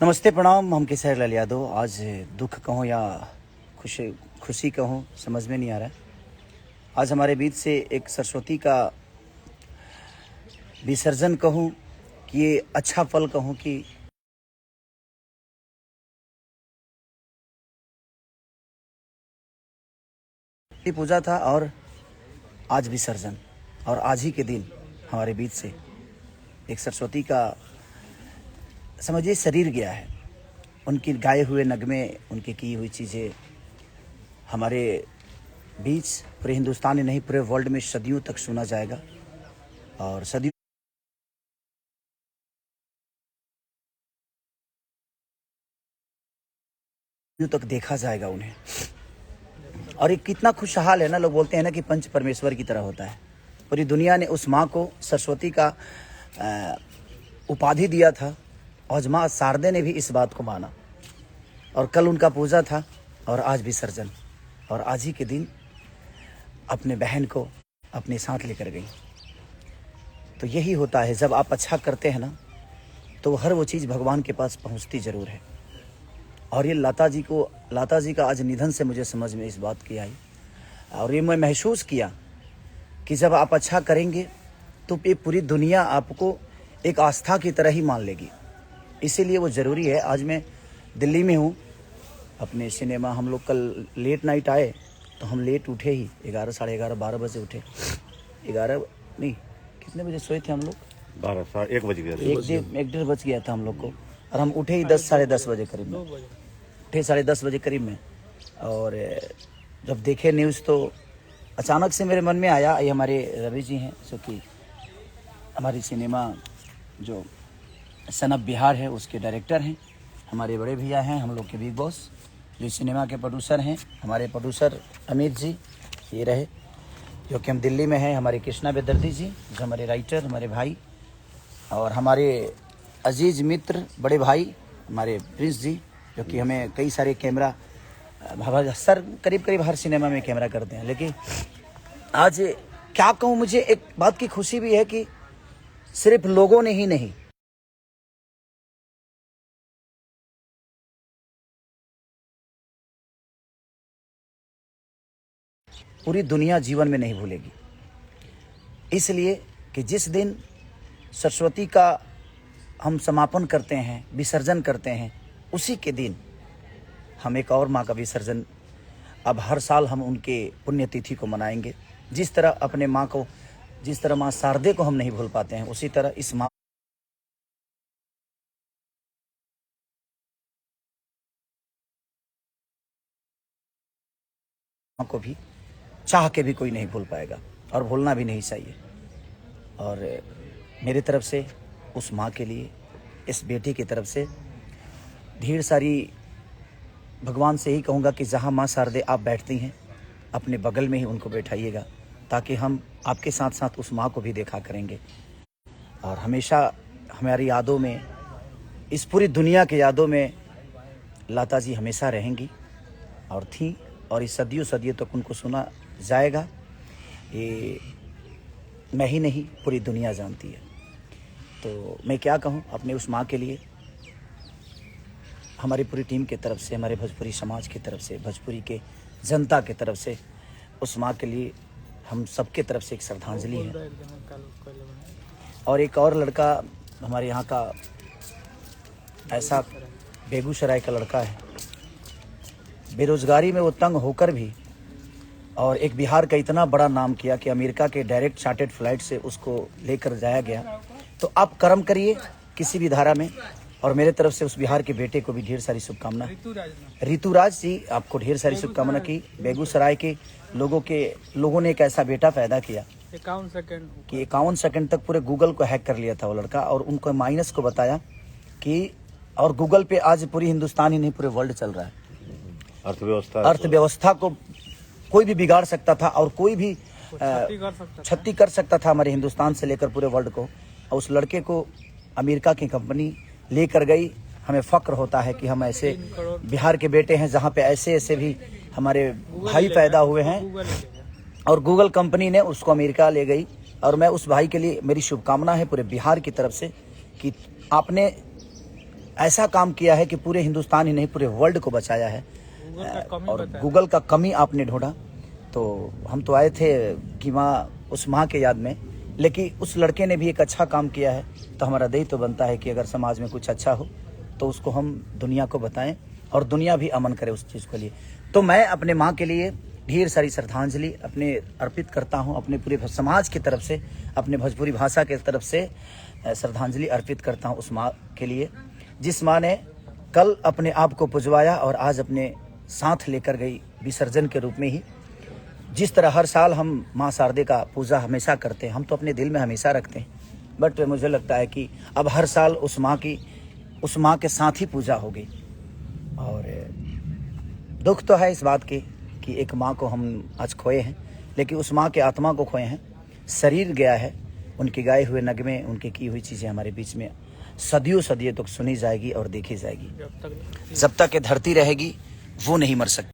नमस्ते प्रणाम। हम केसर लाल यादव। आज दुख कहूँ या खुशी कहूँ समझ में नहीं आ रहा है। आज हमारे बीच से एक सरस्वती का विसर्जन कहूँ कि ये अच्छा पल कहूँ कि पूजा था और आज विसर्जन, और आज ही के दिन हमारे बीच से एक सरस्वती का समझिए शरीर गया है। उनकी गाए हुए नगमे, उनकी की हुई चीज़ें हमारे बीच पूरे हिंदुस्तान ही नहीं पूरे वर्ल्ड में सदियों तक सुना जाएगा और सदियों तक देखा जाएगा उन्हें। और ये कितना खुशहाल है ना, लोग बोलते हैं ना कि पंच परमेश्वर की तरह होता है। पूरी दुनिया ने उस माँ को सरस्वती का उपाधि दिया था और माँ शारदे ने भी इस बात को माना। और कल उनका पूजा था और आज विसर्जन, और आज ही के दिन अपने बहन को अपने साथ लेकर गई। तो यही होता है, जब आप अच्छा करते हैं ना तो हर वो चीज़ भगवान के पास पहुंचती ज़रूर है। और ये लता जी का आज निधन से मुझे समझ में इस बात की आई, और ये मैं महसूस किया कि जब आप अच्छा करेंगे तो ये पूरी दुनिया आपको एक आस्था की तरह ही मान लेगी। इसीलिए वो ज़रूरी है। आज मैं दिल्ली में हूँ अपने सिनेमा। हम लोग कल लेट नाइट आए तो हम लेट उठे ही, 11, साढ़े 11, 12 बजे उठे। 11 नहीं, कितने बजे सोए थे हम लोग? 12, 1 बज गया। 1-1:30 बज गया था हम लोग को, और हम उठे ही 10, साढ़े 10 बजे करीब में उठे, 10:30 बजे करीब में। और जब देखे न्यूज़ तो अचानक से मेरे मन में आया, ये हमारे रवि जी हैं जो कि हमारी सिनेमा जो सन ऑफ बिहार है उसके डायरेक्टर हैं, हमारे बड़े भैया हैं, हम लोग के बिग बॉस जो सिनेमा के प्रोड्यूसर हैं, हमारे प्रोड्यूसर अमित जी ये रहे, जो कि हम दिल्ली में हैं, हमारे कृष्णा बेदर्दी जी जो हमारे राइटर, हमारे भाई, और हमारे अजीज़ मित्र बड़े भाई हमारे प्रिंस जी जो कि हमें कई सारे कैमरा सर करीब हर सिनेमा में कैमरा करते हैं। लेकिन आज क्या कहूँ, मुझे एक बात की खुशी भी है कि सिर्फ लोगों ने ही नहीं, पूरी दुनिया जीवन में नहीं भूलेगी। इसलिए कि जिस दिन सरस्वती का हम समापन करते हैं, विसर्जन करते हैं, उसी के दिन हम एक और माँ का विसर्जन अब हर साल हम उनके पुण्यतिथि को मनाएंगे। जिस तरह अपने माँ को, जिस तरह माँ शारदे को हम नहीं भूल पाते हैं, उसी तरह इस माँ को भी चाह के भी कोई नहीं भूल पाएगा, और भूलना भी नहीं चाहिए। और मेरी तरफ से उस माँ के लिए, इस बेटी की तरफ से ढेर सारी, भगवान से ही कहूँगा कि जहाँ माँ शारदे आप बैठती हैं अपने बगल में ही उनको बैठाइएगा, ताकि हम आपके साथ साथ उस माँ को भी देखा करेंगे। और हमेशा हमारी यादों में, इस पूरी दुनिया की यादों में लता जी हमेशा रहेंगी और थी, और इस सदियों सदियों तक उनको सुना जाएगा। ये मैं ही नहीं, पूरी दुनिया जानती है। तो मैं क्या कहूँ अपने उस माँ के लिए, हमारी पूरी टीम की तरफ से, हमारे भोजपुरी समाज की तरफ से, भोजपुरी के जनता की तरफ से उस माँ के लिए हम सबके तरफ से एक श्रद्धांजलि है। और एक और लड़का हमारे यहाँ का, ऐसा बेगूसराय का लड़का है, बेरोजगारी में वो तंग होकर भी, और एक बिहार का इतना बड़ा नाम किया कि अमेरिका के डायरेक्ट चार्टेड फ्लाइट से उसको लेकर जाया गया। तो आप कर्म करिए किसी भी धारा में, और मेरे तरफ से उस बिहार के बेटे को भी ढेर सारी शुभकामना। ऋतुराज जी, आपको ढेर सारी शुभकामना की। बेगूसराय के लोगों ने एक ऐसा बेटा पैदा किया 51 सेकंड तक पूरे गूगल को हैक कर लिया था वो लड़का, और उनको माइनस को बताया कि, और गूगल पे आज पूरी हिंदुस्तान ही नहीं पूरे वर्ल्ड चल रहा है। अर्थव्यवस्था को कोई भी बिगाड़ सकता था, और कोई भी क्षति कर सकता था हमारे हिंदुस्तान से लेकर पूरे वर्ल्ड को। और उस लड़के को अमेरिका की कंपनी लेकर गई। हमें फक्र होता है कि हम ऐसे बिहार के बेटे हैं जहाँ पे ऐसे भी हमारे भाई पैदा हुए हैं, और गूगल कंपनी ने उसको अमेरिका ले गई। और मैं उस भाई के लिए, मेरी शुभकामना है पूरे बिहार की तरफ से कि आपने ऐसा काम किया है कि पूरे हिंदुस्तान ही नहीं पूरे वर्ल्ड को बचाया है। और गूगल का कमी आपने ढूंढा, तो हम तो आए थे कि माँ उस माँ के याद में, लेकिन उस लड़के ने भी एक अच्छा काम किया है। तो हमारा दायित्व तो बनता है कि अगर समाज में कुछ अच्छा हो तो उसको हम दुनिया को बताएं और दुनिया भी अमन करे उस चीज़ के लिए। तो मैं अपने माँ के लिए ढेर सारी श्रद्धांजलि अपने अर्पित करता हूँ, अपने पूरे समाज की तरफ से, अपने भोजपुरी भाषा के तरफ से श्रद्धांजलि अर्पित करता हूँ उस माँ के लिए, जिस माँ ने कल अपने आप को पुजवाया और आज अपने साथ लेकर गई विसर्जन के रूप में ही। जिस तरह हर साल हम माँ शारदे का पूजा हमेशा करते हैं, हम तो अपने दिल में हमेशा रखते हैं, बट मुझे लगता है कि अब हर साल उस माँ के साथ ही पूजा होगी। और दुख तो है इस बात की कि एक माँ को हम आज खोए हैं, लेकिन उस माँ के आत्मा को खोए हैं। शरीर गया है, उनके गाए हुए नगमे, उनकी की हुई चीज़ें हमारे बीच में सदियों सदियों तक सुनी जाएगी और देखी जाएगी। जब तक ये धरती रहेगी वो नहीं मर सकती।